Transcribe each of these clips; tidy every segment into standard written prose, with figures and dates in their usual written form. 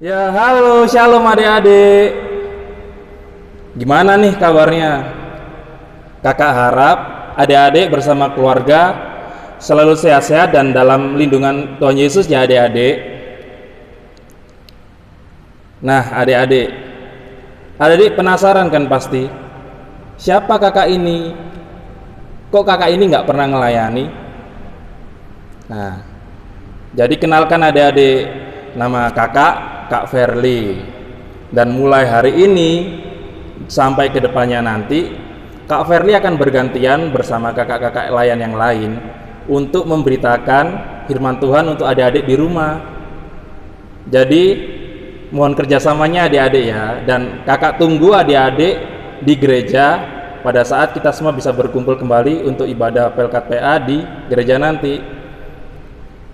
Ya, halo, shalom adik-adik. Gimana nih kabarnya? Kakak harap adik-adik bersama keluarga selalu sehat-sehat dan dalam lindungan Tuhan Yesus ya adik-adik. Nah, adik-adik penasaran kan pasti? Siapa kakak ini? Kok kakak ini nggak pernah ngelayani? Nah, jadi kenalkan adik-adik, nama kakak Kak Verly. Dan mulai hari ini sampai kedepannya nanti, Kak Verly akan bergantian bersama kakak-kakak layan yang lain untuk memberitakan firman Tuhan untuk adik-adik di rumah. Jadi mohon kerjasamanya adik-adik ya, dan kakak tunggu adik-adik di gereja pada saat kita semua bisa berkumpul kembali untuk ibadah Pelkat PA di gereja nanti.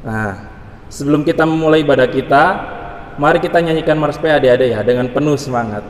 Nah, sebelum kita memulai ibadah kita, mari kita nyanyikan Mars PA adik-adik ya, dengan penuh semangat.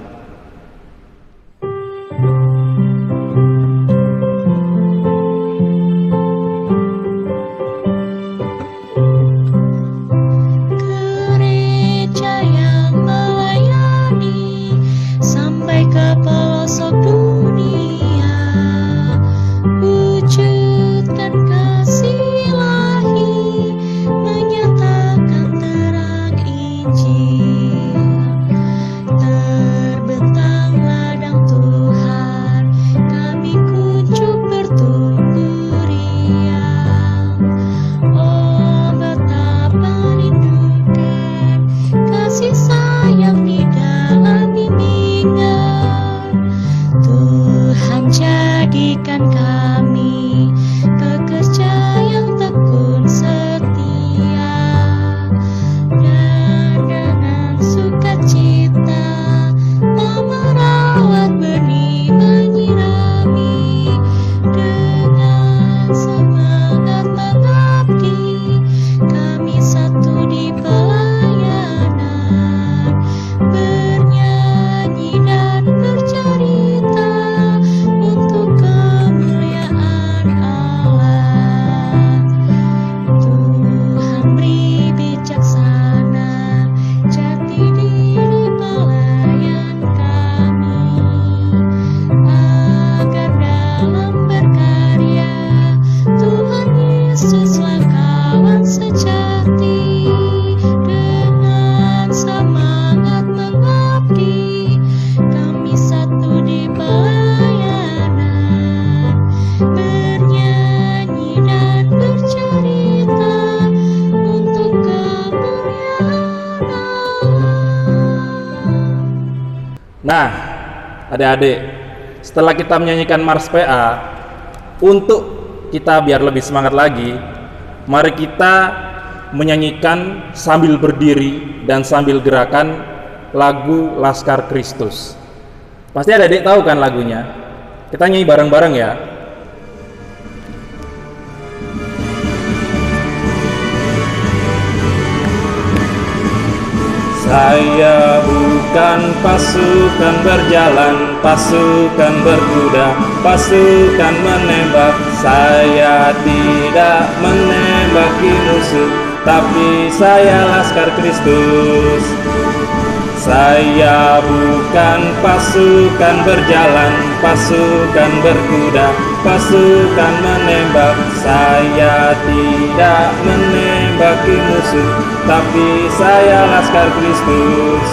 Nah, adik-adik, setelah kita menyanyikan Mars PA, untuk kita biar lebih semangat lagi, mari kita menyanyikan sambil berdiri dan sambil gerakan lagu Laskar Kristus. Pasti adik-adik tahu kan lagunya? Kita nyanyi bareng-bareng ya. Saya bukan pasukan berjalan, pasukan berkuda, pasukan menembak. Saya tidak menembaki musuh, tapi saya Laskar Kristus. Saya bukan pasukan berjalan, pasukan berkuda, pasukan menembak. Saya tidak menembaki musuh, tapi saya Laskar Kristus.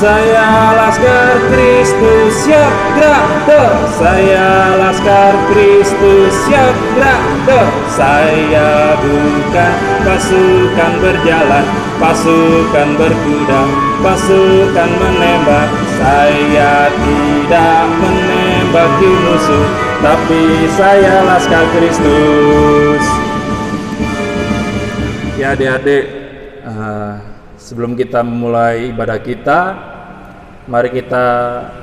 Saya Laskar Kristus, siap gerak ter. Saya Laskar Kristus, siap gerak ter. Saya bukan pasukan berjalan, pasukan berkuda, pasukan menembak. Saya tidak menembaki musuh, tapi saya Laskar Kristus. Ya adik-adik, sebelum kita memulai ibadah kita, mari kita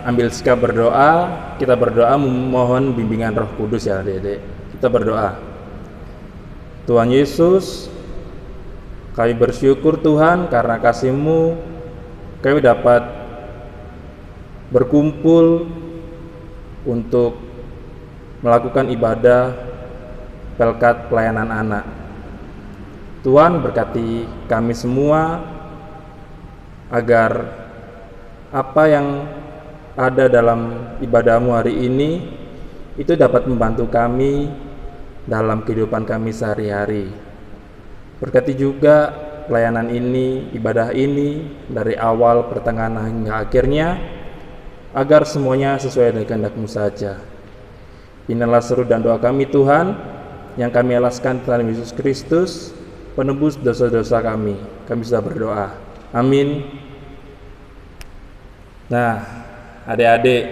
ambil sikap berdoa. Kita berdoa memohon bimbingan Roh Kudus ya adik-adik. Kita berdoa. Tuhan Yesus, kami bersyukur Tuhan karena kasih-Mu kami dapat berkumpul untuk melakukan ibadah Pelkat Pelayanan Anak. Tuhan berkati kami semua agar apa yang ada dalam ibadahmu hari ini itu dapat membantu kami dalam kehidupan kami sehari-hari. Berkati juga pelayanan ini, ibadah ini dari awal, pertengahan hingga akhirnya, agar semuanya sesuai dengan kehendak-Mu saja. Inilah seru dan doa kami Tuhan, yang kami alaskan dalam Yesus Kristus, penebus dosa-dosa kami. Kami sudah berdoa. Amin. Nah, adik-adik,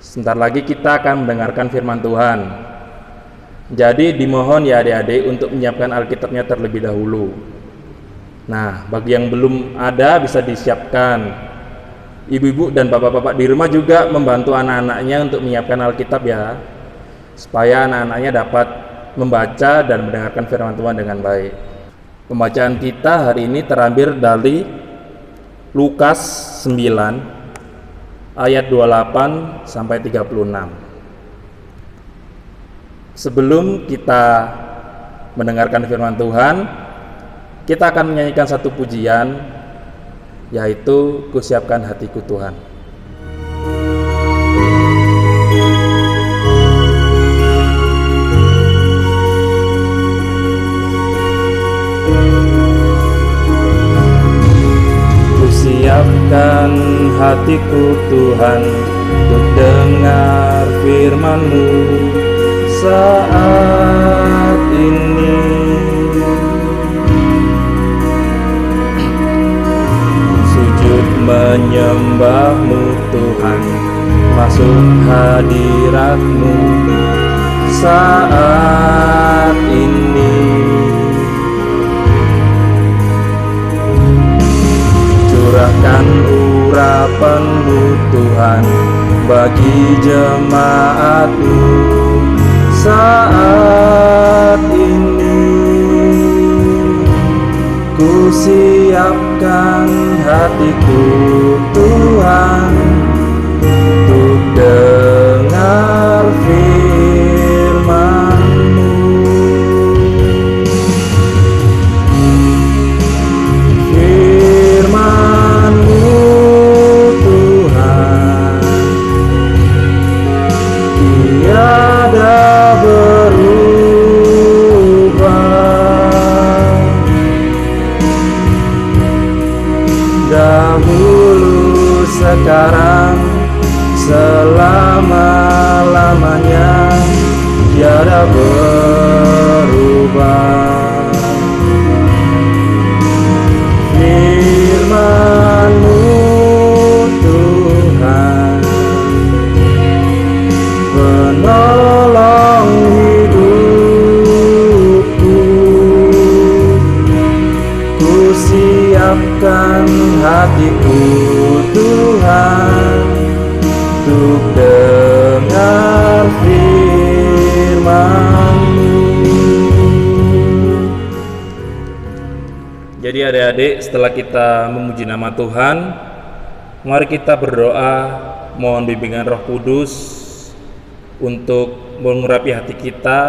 sebentar lagi kita akan mendengarkan firman Tuhan. Jadi dimohon ya adik-adik untuk menyiapkan Alkitabnya terlebih dahulu. Nah, bagi yang belum ada bisa disiapkan. Ibu-ibu dan bapak-bapak di rumah juga membantu anak-anaknya untuk menyiapkan Alkitab ya, supaya anak-anaknya dapat membaca dan mendengarkan firman Tuhan dengan baik. Pembacaan kita hari ini terambil dari Lukas 9 ayat 28 sampai 36. Sebelum kita mendengarkan firman Tuhan, kita akan menyanyikan satu pujian, yaitu Kusiapkan Hatiku Tuhan. Kusiapkan hatiku Tuhan untuk dengar firman-Mu saat ini. Sujud menyembah-Mu Tuhan, masuk hadirat-Mu saat ini. Curahkan urapan-Mu Tuhan bagi jemaat-Mu saat ini. Kusiapkan hatiku Tuhan untuk dengar firman-Mu. Firman-Mu Tuhan tiada berubah, dahulu, sekarang, selama-lamanya tiada berubah. Firman-Mu Tuhan penolong hidupku. Kusiapkan hatiku Tuhan untuk dengar firman-Mu. Jadi adik-adik, setelah kita memuji nama Tuhan, mari kita berdoa mohon bimbingan Roh Kudus untuk mengurapi hati kita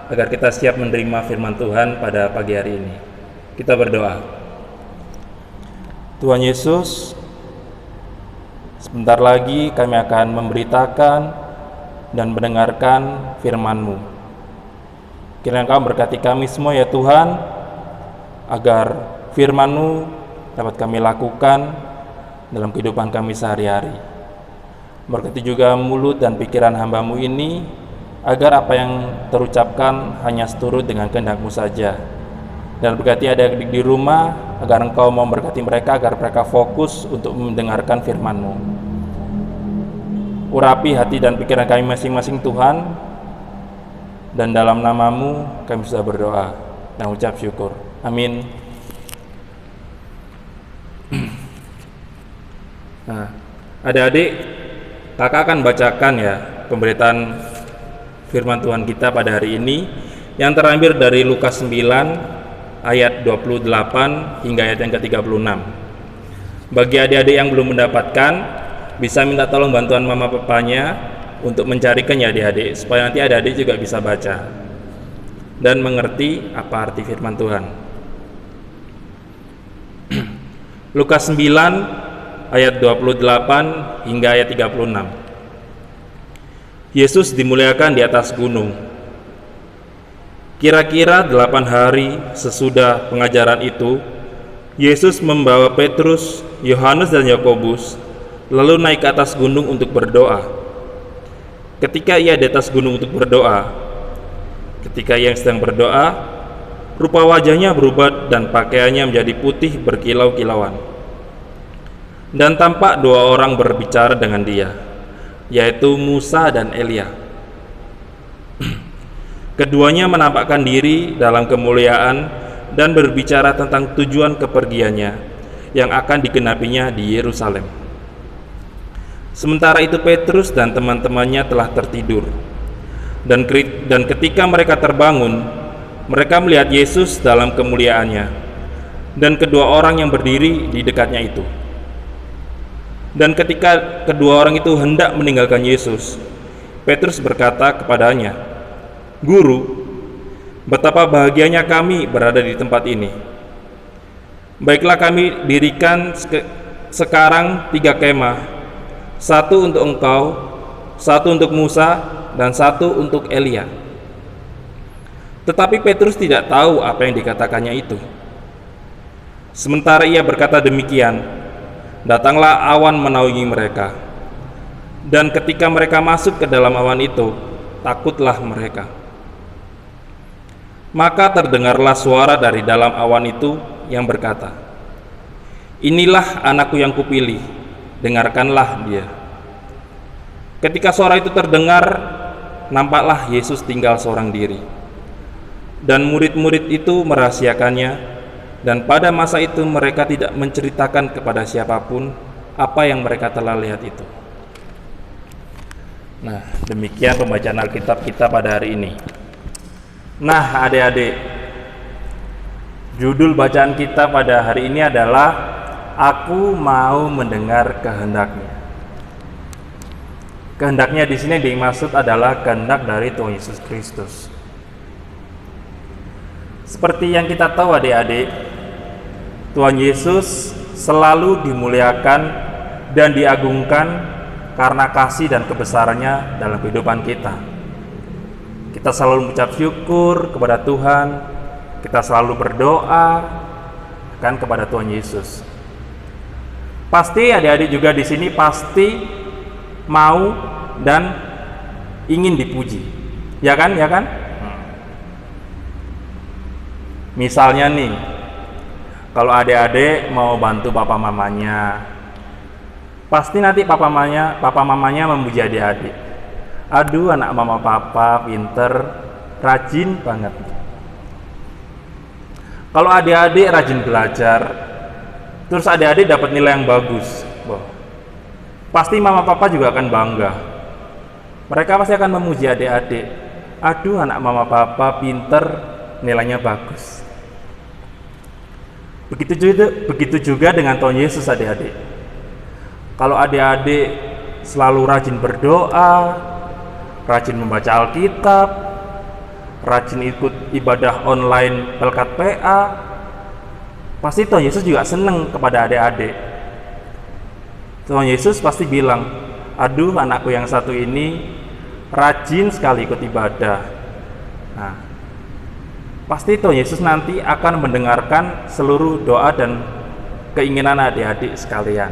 agar kita siap menerima firman Tuhan pada pagi hari ini. Kita berdoa. Tuhan Yesus, sebentar lagi kami akan memberitakan dan mendengarkan firman-Mu. Kiranya Engkau berkati kami semua ya Tuhan, agar firman-Mu dapat kami lakukan dalam kehidupan kami sehari-hari. Berkati juga mulut dan pikiran hamba-Mu ini, agar apa yang terucapkan hanya seturut dengan kehendak-Mu saja. Dan berkati adik-adik di rumah, agar Engkau mau memberkati mereka, agar mereka fokus untuk mendengarkan firman-Mu. Urapi hati dan pikiran kami masing-masing Tuhan, dan dalam nama-Mu kami sudah berdoa dan ucap syukur. Amin. Nah, adik-adik, kakak akan bacakan ya pemberitaan firman Tuhan kita pada hari ini yang terambil dari Lukas 9 ayat 28 hingga ayat yang ke-36. Bagi adik-adik yang belum mendapatkan, bisa minta tolong bantuan mama papanya untuk mencarikannya adik-adik, supaya nanti adik-adik juga bisa baca dan mengerti apa arti firman Tuhan. Lukas 9 ayat 28 hingga ayat 36. Yesus dimuliakan di atas gunung. Kira-kira 8 hari sesudah pengajaran itu, Yesus membawa Petrus, Yohanes dan Yakobus lalu naik ke atas gunung untuk berdoa. Ketika ia di atas gunung untuk berdoa, ketika ia sedang berdoa, rupa wajahnya berubah dan pakaiannya menjadi putih berkilau-kilauan. Dan tampak 2 orang berbicara dengan dia, yaitu Musa dan Elia. Keduanya menampakkan diri dalam kemuliaan dan berbicara tentang tujuan kepergiannya yang akan digenapinya di Yerusalem. Sementara itu Petrus dan teman-temannya telah tertidur. Dan ketika mereka terbangun, mereka melihat Yesus dalam kemuliaannya dan kedua orang yang berdiri di dekatnya itu. Dan ketika kedua orang itu hendak meninggalkan Yesus, Petrus berkata kepadanya, "Guru, betapa bahagianya kami berada di tempat ini. Baiklah, kami dirikan sekarang 3 kemah, satu untuk engkau, satu untuk Musa, dan satu untuk Elia." Tetapi Petrus tidak tahu apa yang dikatakannya itu. Sementara ia berkata demikian, datanglah awan menaungi mereka. Dan ketika mereka masuk ke dalam awan itu, takutlah mereka. Maka terdengarlah suara dari dalam awan itu yang berkata, "Inilah anakku yang kupilih, dengarkanlah dia." Ketika suara itu terdengar, nampaklah Yesus tinggal seorang diri. Dan murid-murid itu merahasiakannya, dan pada masa itu mereka tidak menceritakan kepada siapapun apa yang mereka telah lihat itu. Nah, demikian pembacaan Alkitab kita pada hari ini. Nah, adik-adik, judul bacaan kita pada hari ini adalah "Aku mau mendengar kehendak-Nya". Kehendaknya di sini dimaksud adalah kehendak dari Tuhan Yesus Kristus. Seperti yang kita tahu adik-adik, Tuhan Yesus selalu dimuliakan dan diagungkan karena kasih dan kebesarannya dalam kehidupan kita. Kita selalu mengucap syukur kepada Tuhan, kita selalu berdoa kan kepada Tuhan Yesus. Pasti adik-adik juga di sini pasti mau dan ingin dipuji, ya kan? Misalnya nih, kalau adik-adik mau bantu papa mamanya, pasti nanti papa mamanya memuji adik-adik. "Aduh, anak mama papa pinter, rajin banget." Kalau adik-adik rajin belajar, terus adik-adik dapat nilai yang bagus, pasti mama papa juga akan bangga. Mereka pasti akan memuji adik-adik. "Aduh, anak mama papa pinter, nilainya bagus." Begitu juga dengan Tuhan Yesus adik-adik. Kalau adik-adik selalu rajin berdoa, rajin membaca Alkitab, rajin ikut ibadah online Pelkat PA, pasti Tuhan Yesus juga senang kepada adik-adik. Tuhan Yesus pasti bilang, "Aduh, anakku yang satu ini rajin sekali ikut ibadah." Nah, pasti Tuhan Yesus nanti akan mendengarkan seluruh doa dan keinginan adik-adik sekalian.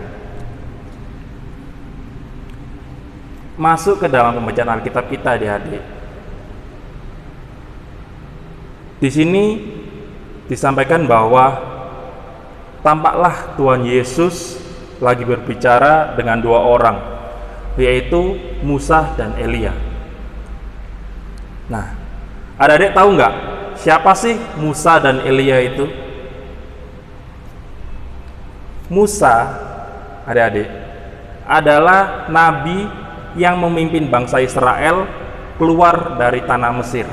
Masuk ke dalam pembacaan Alkitab kita adik-adik. Di sini disampaikan bahwa tampaklah Tuhan Yesus lagi berbicara dengan 2 orang, yaitu Musa dan Elia. Nah, adik-adik tahu nggak siapa sih Musa dan Elia itu? Musa, adik-adik, adalah nabi yang memimpin bangsa Israel keluar dari tanah Mesir.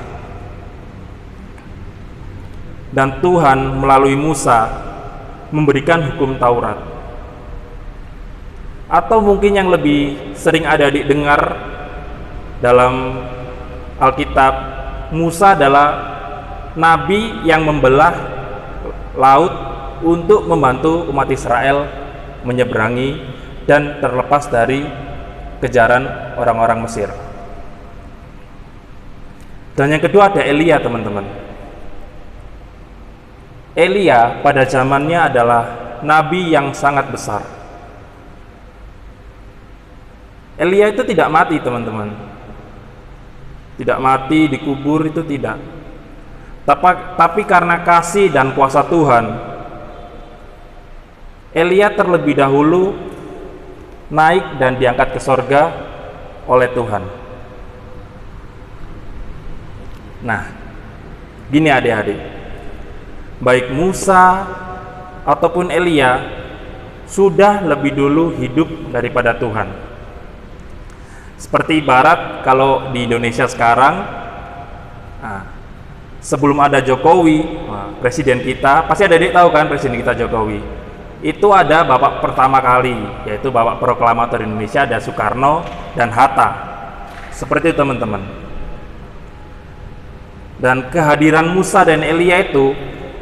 Dan Tuhan melalui Musa memberikan hukum Taurat. Atau mungkin yang lebih sering adik-adik dengar dalam Alkitab, Musa adalah nabi yang membelah laut untuk membantu umat Israel menyeberangi dan terlepas dari kejaran orang-orang Mesir. Dan yang kedua ada Elia, teman-teman. Elia pada zamannya adalah nabi yang sangat besar. Elia itu tidak mati, teman-teman. Tidak mati, dikubur, itu tidak. Tapi karena kasih dan kuasa Tuhan, Elia terlebih dahulu naik dan diangkat ke sorga oleh Tuhan. Nah, gini adik-adik, baik Musa ataupun Elia sudah lebih dulu hidup daripada Tuhan. Seperti ibarat kalau di Indonesia sekarang, sebelum ada Jokowi, presiden kita, pasti adik-adik tahu kan presiden kita Jokowi, itu ada bapak pertama kali, yaitu bapak proklamator Indonesia, ada Soekarno dan Hatta. Seperti itu, teman-teman. Dan kehadiran Musa dan Elia itu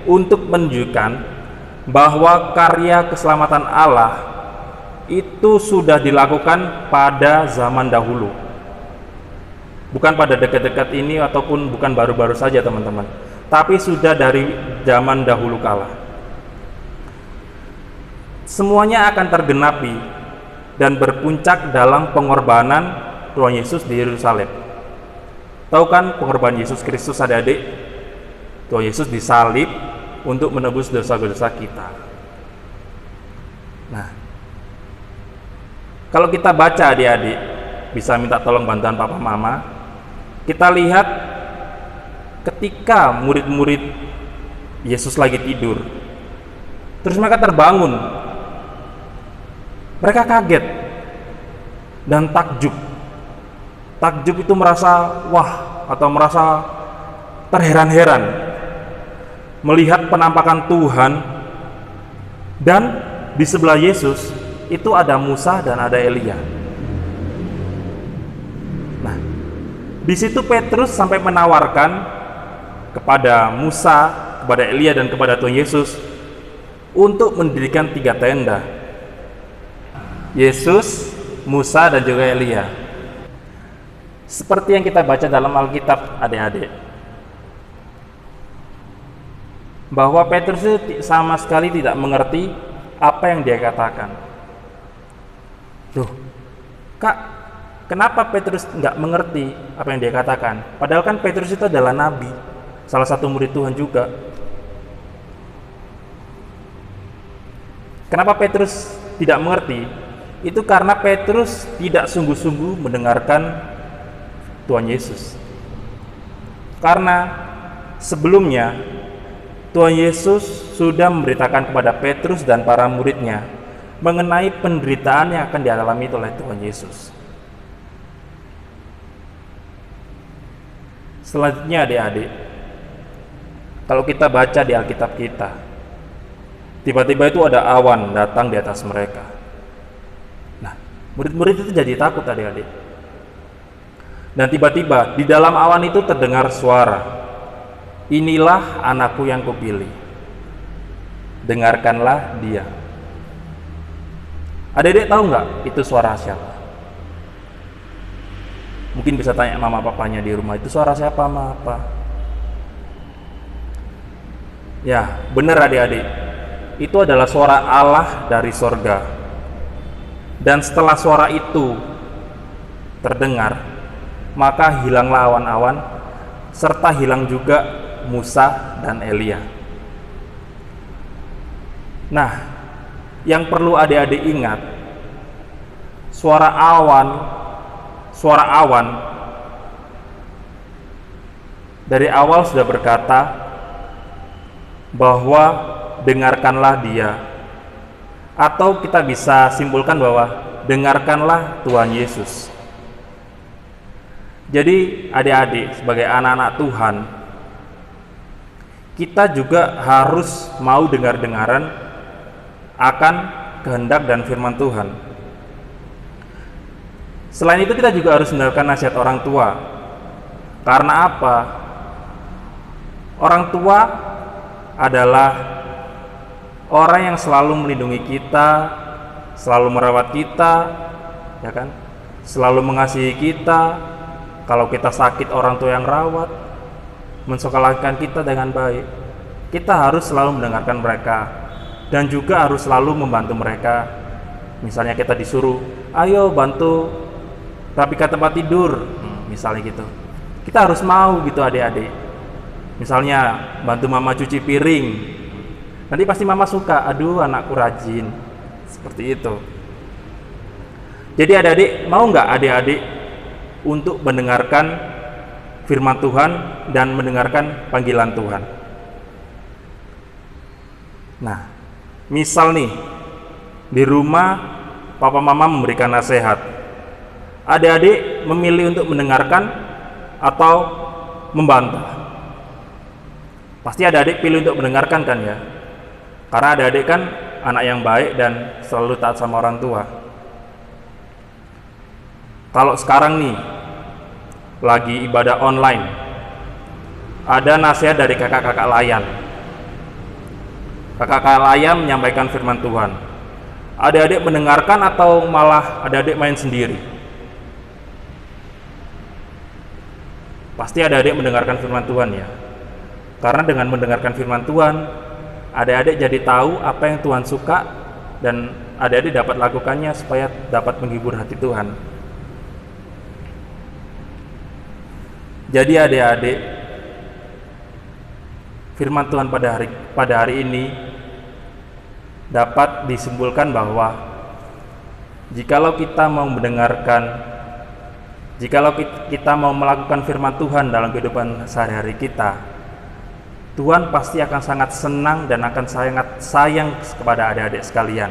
untuk menunjukkan bahwa karya keselamatan Allah itu sudah dilakukan pada zaman dahulu, bukan pada dekat-dekat ini ataupun bukan baru-baru saja, teman-teman, tapi sudah dari zaman dahulu kala. Semuanya akan tergenapi dan berpuncak dalam pengorbanan Tuhan Yesus di Yerusalem. Tahu kan pengorbanan Yesus Kristus, adik-adik? Tuhan Yesus disalib untuk menebus dosa-dosa kita. Nah, kalau kita baca, adik-adik, bisa minta tolong bantuan papa mama, kita lihat ketika murid-murid Yesus lagi tidur, terus mereka terbangun, mereka kaget dan takjub. Takjub itu merasa wah atau merasa terheran-heran melihat penampakan Tuhan, dan di sebelah Yesus itu ada Musa dan ada Elia. Nah, di situ Petrus sampai menawarkan kepada Musa, kepada Elia dan kepada Tuhan Yesus untuk mendirikan 3 tenda. Yesus, Musa dan juga Elia. Seperti yang kita baca dalam Alkitab, adik-adik, bahwa Petrus itu sama sekali tidak mengerti apa yang dia katakan. Loh, Kak, kenapa Petrus nggak mengerti apa yang dia katakan? Padahal kan Petrus itu adalah nabi, salah satu murid Tuhan juga. Kenapa Petrus tidak mengerti? Itu karena Petrus tidak sungguh-sungguh mendengarkan Tuhan Yesus. Karena sebelumnya Tuhan Yesus sudah memberitakan kepada Petrus dan para muridnya mengenai penderitaan yang akan dialami oleh Tuhan Yesus. Selanjutnya, adik-adik, kalau kita baca di Alkitab kita, tiba-tiba itu ada awan datang di atas mereka. Nah, murid-murid itu jadi takut, adik-adik. Dan tiba-tiba di dalam awan itu terdengar suara, "Inilah anakku yang kupilih, dengarkanlah dia." Adik-adik tahu nggak itu suara siapa? Mungkin bisa tanya mama papanya di rumah, itu suara siapa, ma, apa? Ya, benar adik-adik, itu adalah suara Allah dari sorga. Dan setelah suara itu terdengar, maka hilanglah awan-awan, serta hilang juga Musa dan Elia. Nah, yang perlu adik-adik ingat, suara awan dari awal sudah berkata bahwa dengarkanlah dia, atau kita bisa simpulkan bahwa dengarkanlah Tuhan Yesus. Jadi adik-adik, sebagai anak-anak Tuhan, kita juga harus mau dengar-dengaran akan kehendak dan firman Tuhan. Selain itu, kita juga harus mendengarkan nasihat orang tua. Karena apa? Orang tua adalah orang yang selalu melindungi kita, selalu merawat kita, ya kan? Selalu mengasihi kita. Kalau kita sakit, orang tua yang rawat, mensekolahkan kita dengan baik. Kita harus selalu mendengarkan mereka dan juga harus selalu membantu mereka. Misalnya kita disuruh, ayo bantu rapikan tempat tidur, misalnya gitu. Kita harus mau gitu adik-adik. Misalnya bantu mama cuci piring, nanti pasti mama suka, aduh anakku rajin, seperti itu. Jadi adik-adik, mau nggak adik-adik untuk mendengarkan firman Tuhan dan mendengarkan panggilan Tuhan? Nah, misal nih di rumah papa mama memberikan nasihat, adik-adik memilih untuk mendengarkan atau membantah? Pasti adik-adik pilih untuk mendengarkan kan ya, karena adik-adik kan anak yang baik dan selalu taat sama orang tua. Kalau sekarang nih lagi ibadah online, ada nasihat dari kakak-kakak layan. Kakak-kakak layan menyampaikan firman Tuhan. Adik-adik mendengarkan atau malah adik-adik main sendiri? Pasti adik-adik mendengarkan firman Tuhan ya. Karena dengan mendengarkan firman Tuhan, adik-adik jadi tahu apa yang Tuhan suka dan adik-adik dapat lakukannya supaya dapat menghibur hati Tuhan. Jadi adik-adik, firman Tuhan pada hari ini dapat disimpulkan bahwa jikalau kita mau mendengarkan, jikalau kita mau melakukan firman Tuhan dalam kehidupan sehari-hari kita, Tuhan pasti akan sangat senang dan akan sangat sayang kepada adik-adik sekalian.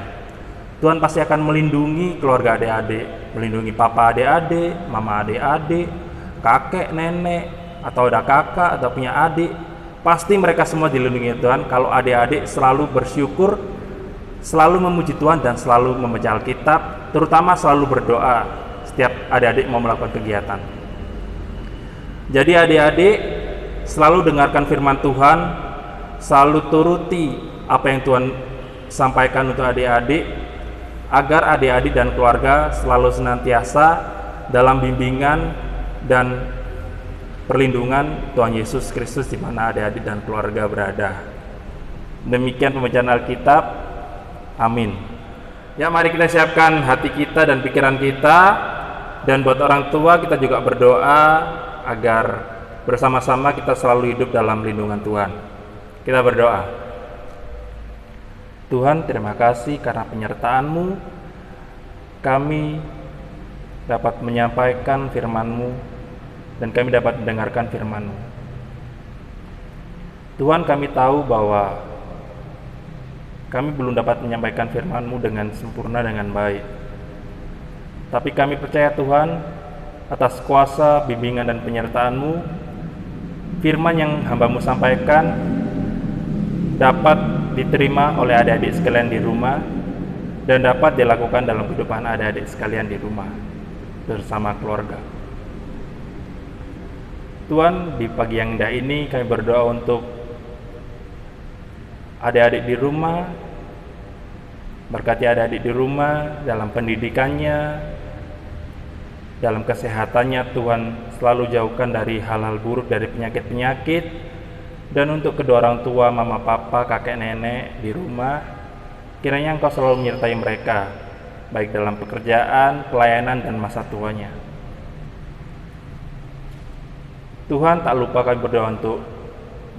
Tuhan pasti akan melindungi keluarga adik-adik, melindungi papa adik-adik, mama adik-adik, kakek, nenek, atau ada kakak, atau punya adik. Pasti mereka semua dilindungi Tuhan kalau adik-adik selalu bersyukur, selalu memuji Tuhan, dan selalu membaca Alkitab, terutama selalu berdoa setiap adik-adik mau melakukan kegiatan. Jadi adik-adik selalu dengarkan firman Tuhan, selalu turuti apa yang Tuhan sampaikan untuk adik-adik, agar adik-adik dan keluarga selalu senantiasa dalam bimbingan dan perlindungan Tuhan Yesus Kristus di mana adik-adik dan keluarga berada. Demikian pembacaan Alkitab. Amin. Ya, mari kita siapkan hati kita dan pikiran kita, dan buat orang tua kita juga berdoa agar bersama-sama kita selalu hidup dalam lindungan Tuhan. Kita berdoa. Tuhan, terima kasih karena penyertaan-Mu kami dapat menyampaikan firman-Mu dan kami dapat mendengarkan firman-Mu. Tuhan, kami tahu bahwa kami belum dapat menyampaikan firman-Mu dengan sempurna, dengan baik. Tapi kami percaya Tuhan, atas kuasa, bimbingan dan penyertaan-Mu, firman yang hamba-Mu sampaikan dapat diterima oleh adik-adik sekalian di rumah dan dapat dilakukan dalam kehidupan adik-adik sekalian di rumah bersama keluarga. Tuhan, di pagi yang indah ini kami berdoa untuk adik-adik di rumah. Berkati adik-adik di rumah dalam pendidikannya, dalam kesehatannya. Tuhan, selalu jauhkan dari hal-hal buruk, dari penyakit-penyakit. Dan untuk kedua orang tua, mama, papa, kakek, nenek di rumah, kiranya Engkau selalu menyertai mereka, baik dalam pekerjaan, pelayanan, dan masa tuanya. Tuhan, tak lupa kami berdoa untuk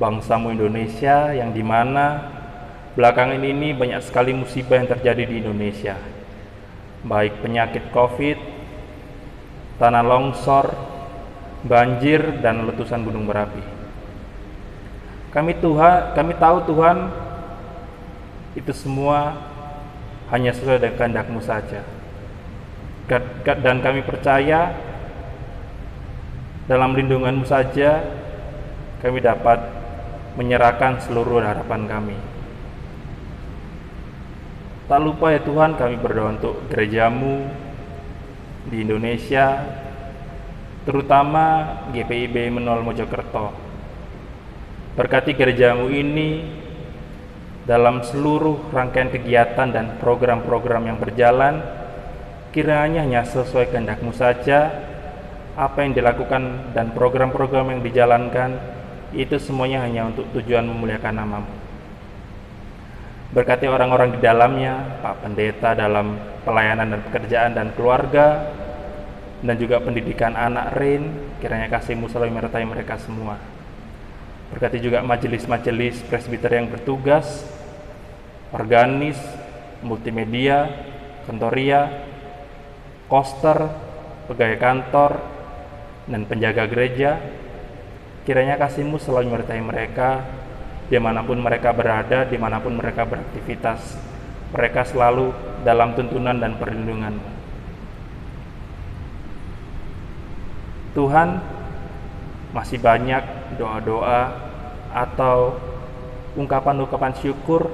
bangsa-Mu Indonesia, yang dimana belakangan ini banyak sekali musibah yang terjadi di Indonesia, baik penyakit COVID, tanah longsor, banjir, dan letusan gunung berapi. Kami tahu Tuhan, itu semua hanya sesuai dengan kehendak-Mu saja, dan kami percaya dalam lindungan-Mu saja kami dapat menyerahkan seluruh harapan kami. Tak lupa ya Tuhan, kami berdoa untuk gereja-Mu di Indonesia, terutama GPIB Menol Mojokerto. Berkati gereja-Mu ini dalam seluruh rangkaian kegiatan dan program-program yang berjalan, kiranya hanya sesuai kehendak-Mu saja. Apa yang dilakukan dan program-program yang dijalankan, itu semuanya hanya untuk tujuan memuliakan nama-Mu. Berkati orang-orang di dalamnya, Pak Pendeta dalam pelayanan dan pekerjaan dan keluarga, dan juga pendidikan anak Rain, kiranya kasih-Mu selalu menyertai mereka semua. Berkati juga majelis-majelis presbiter yang bertugas, organis, multimedia, kantoria, koster, pegawai kantor, dan penjaga gereja. Kiranya kasih-Mu selalu menyertai mereka, dimanapun mereka berada, dimanapun mereka beraktivitas. Mereka selalu dalam tuntunan dan perlindungan-Mu. Tuhan, masih banyak doa-doa atau ungkapan-ungkapan syukur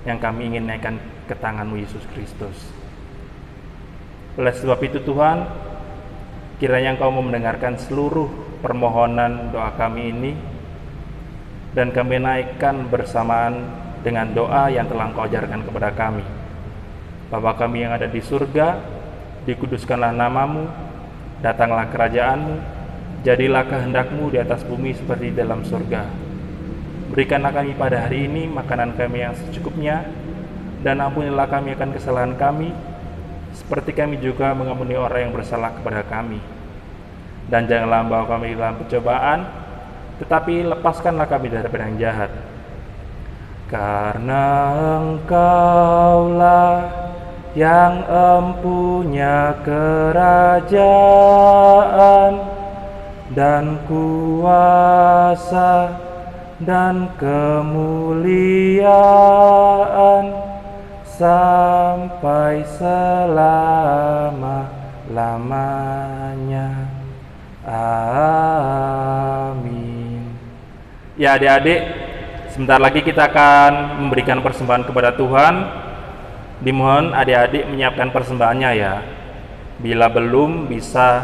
yang kami ingin naikkan ke tangan-Mu Yesus Kristus. Oleh sebab itu Tuhan, kiranya Engkau mau mendengarkan seluruh permohonan doa kami ini, dan kami naikkan bersamaan dengan doa yang telah Engkau ajarkan kepada kami. Bapa kami yang ada di surga, dikuduskanlah nama-Mu, datanglah kerajaan-Mu, jadilah kehendak-Mu di atas bumi seperti di dalam surga. Berikanlah kami pada hari ini makanan kami yang secukupnya, dan ampunilah kami akan kesalahan kami, seperti kami juga mengampuni orang yang bersalah kepada kami. Dan janganlah membawa kami dalam pencobaan, tetapi lepaskanlah kami daripada yang jahat. Karena Engkaulah yang empunya kerajaan dan kuasa dan kemuliaan sampai selama-lamanya. Amin. Ya adik-adik, sebentar lagi kita akan memberikan persembahan kepada Tuhan. Dimohon adik-adik menyiapkan persembahannya ya. Bila belum, bisa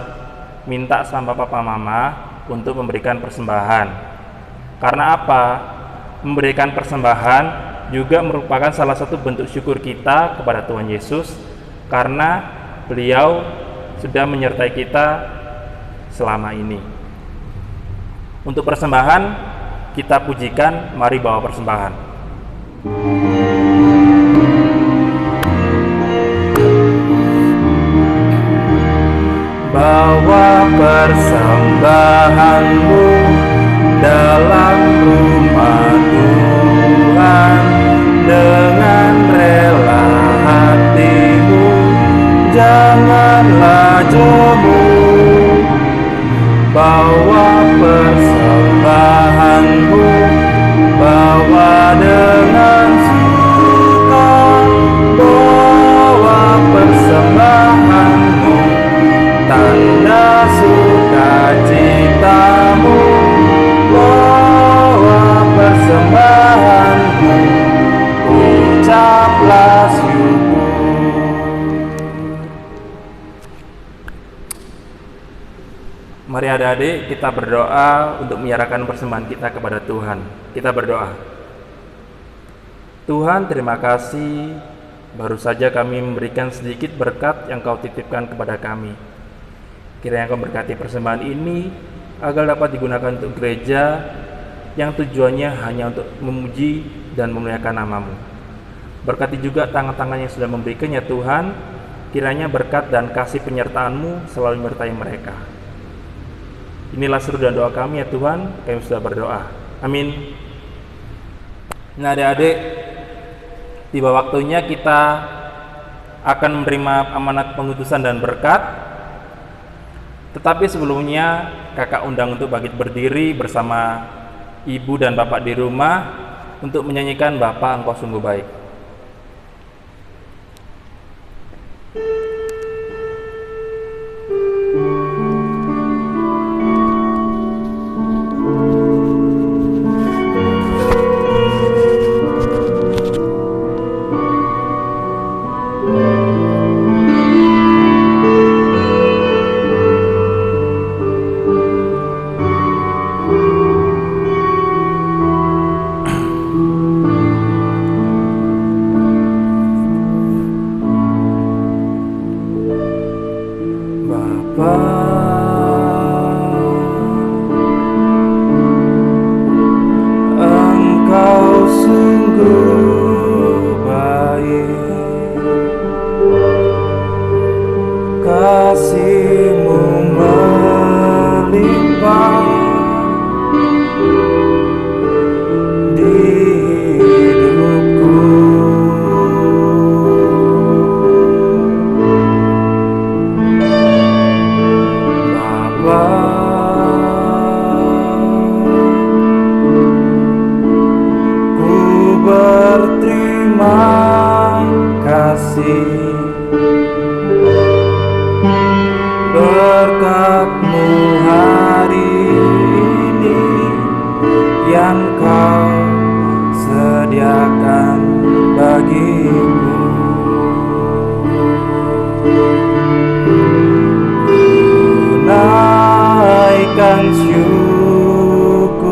minta sama papa mama untuk memberikan persembahan. Karena apa? Memberikan persembahan juga merupakan salah satu bentuk syukur kita kepada Tuhan Yesus, karena Beliau sudah menyertai kita selama ini. Untuk persembahan, kita pujikan, mari bawa persembahan. Bawa persembahanmu dalam rumah Tuhan dengan rela hatimu, janganlah jemu. Bawa persembahanmu, bawa dengan suka, bawa persembahanmu, tanda sukacitamu, bawa persembahanmu, ucaplah syukur. Mari adik-adik kita berdoa untuk menyerahkan persembahan kita kepada Tuhan. Kita berdoa. Tuhan, terima kasih, baru saja kami memberikan sedikit berkat yang Kau titipkan kepada kami. Kiranya Kau berkati persembahan ini agar dapat digunakan untuk gereja yang tujuannya hanya untuk memuji dan memuliakan nama-Mu. Berkati juga tangan-tangan yang sudah memberikannya Tuhan, kiranya berkat dan kasih penyertaan-Mu selalu menyertai mereka. Inilah seru dan doa kami ya Tuhan, kami sudah berdoa. Amin. Nah adik-adik, tiba waktunya kita akan menerima amanat pengutusan dan berkat. Tetapi sebelumnya kakak undang untuk bangkit berdiri bersama ibu dan bapak di rumah untuk menyanyikan Bapa Engkau Sungguh Baik. syukurku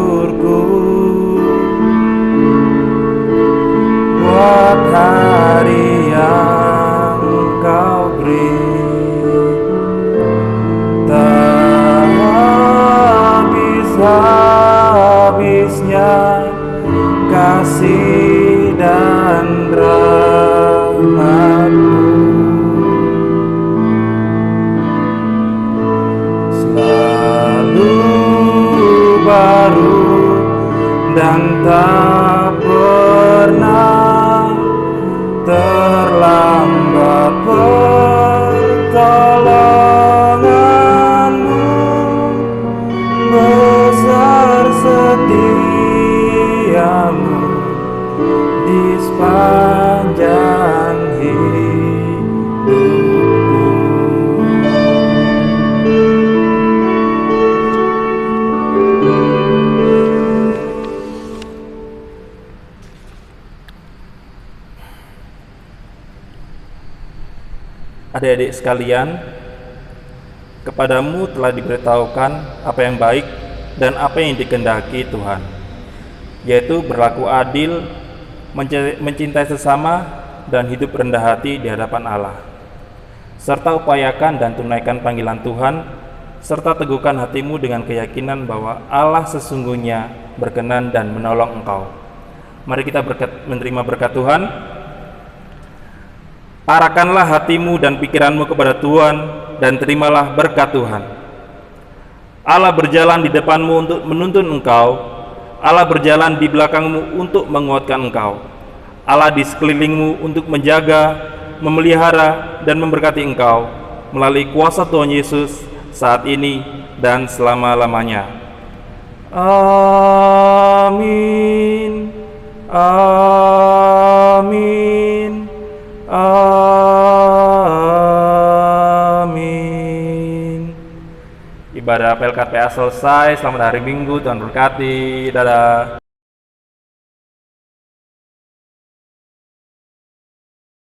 buat hari yang Kau beri, tak habis-habisnya kasih dan rahmat-Mu. Selalu baru dan tak pernah terlambat pertolongan-Mu, besar setiamu di sepanjang hidupku. Adik-adik sekalian, kepadamu telah diberitahukan apa yang baik dan apa yang dikehendaki Tuhan, yaitu berlaku adil, mencintai sesama, dan hidup rendah hati di hadapan Allah. Serta upayakan dan tunaikan panggilan Tuhan, serta teguhkan hatimu dengan keyakinan bahwa Allah sesungguhnya berkenan dan menolong engkau. Mari kita menerima berkat Tuhan. Arahkanlah hatimu dan pikiranmu kepada Tuhan dan terimalah berkat Tuhan. Allah berjalan di depanmu untuk menuntun engkau. Allah berjalan di belakangmu untuk menguatkan engkau. Allah di sekelilingmu untuk menjaga, memelihara, dan memberkati engkau melalui kuasa Tuhan Yesus saat ini dan selama-lamanya. Amin. Amin. Amin. Ibadah PLKPA selesai. Selamat hari Minggu, Tuhan berkati. Dadah.